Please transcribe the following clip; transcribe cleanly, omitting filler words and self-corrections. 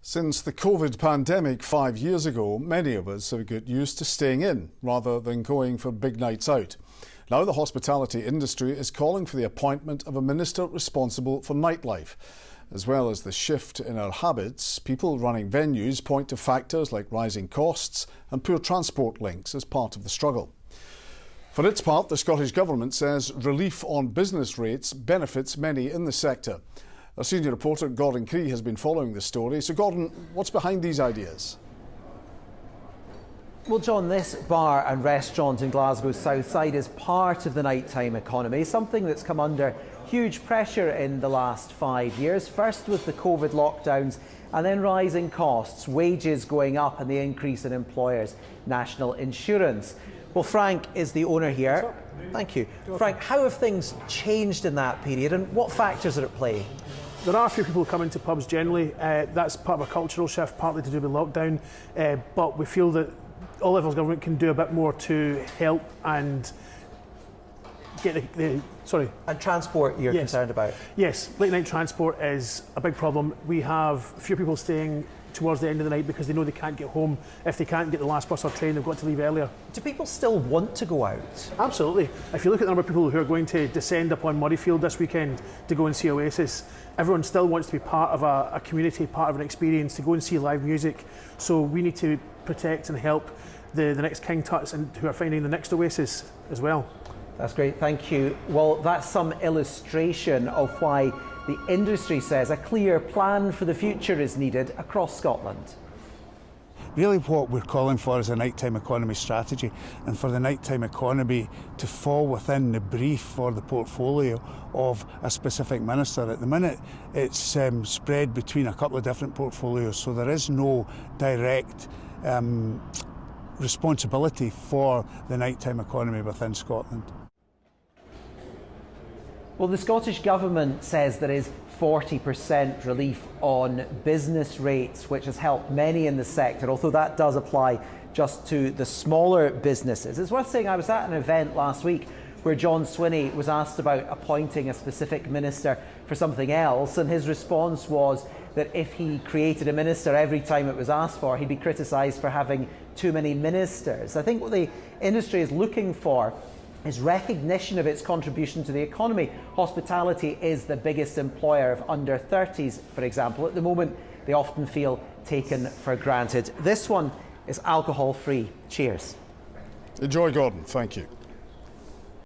Since the COVID pandemic 5 years ago, many of us have got used to staying in rather than going for big nights out. Now the hospitality industry is calling for the appointment of a minister responsible for nightlife. As well as the shift in our habits, people running venues point to factors like rising costs and poor transport links as part of the struggle. For its part, the Scottish Government says relief on business rates benefits many in the sector. Our senior reporter Gordon Cree has been following this story. So Gordon, what's behind these ideas? Well, John, this bar and restaurant in Glasgow's south side is part of the nighttime economy, something that's come under huge pressure in the last 5 years, first with the COVID lockdowns and then rising costs, wages going up and the increase in employers' national insurance. Well, Frank is the owner here. Thank you. Frank, how have things changed in that period and what factors are at play? There are a few people coming to pubs generally. That's part of a cultural shift, partly to do with lockdown. But we feel that all levels of government can do a bit more to help and get And transport you're concerned about? Yes, late night transport is a big problem. We have few people staying towards the end of the night because they know they can't get home. If they can't get the last bus or train, they've got to leave earlier. Do people still want to go out? Absolutely. If you look at the number of people who are going to descend upon Murrayfield this weekend to go and see Oasis, everyone still wants to be part of a community, part of an experience, to go and see live music. So we need to protect and help the next King Tuts and who are finding the next Oasis as well. That's great, thank you. Well, that's some illustration of why the industry says a clear plan for the future is needed across Scotland. Really what we're calling for is a nighttime economy strategy, and for the nighttime economy to fall within the brief for the portfolio of a specific minister. At the minute it's spread between a couple of different portfolios, so there is no direct responsibility for the nighttime economy within Scotland. Well, the Scottish Government says there is 40% relief on business rates, which has helped many in the sector, although that does apply just to the smaller businesses. It's worth saying I was at an event last week where John Swinney was asked about appointing a specific minister for something else, and his response was that if he created a minister every time it was asked for, he'd be criticised for having too many ministers. I think what the industry is looking for is recognition of its contribution to the economy. Hospitality is the biggest employer of under 30s, for example. At the moment, they often feel taken for granted. This one is alcohol-free. Cheers. Enjoy, Gordon. Thank you.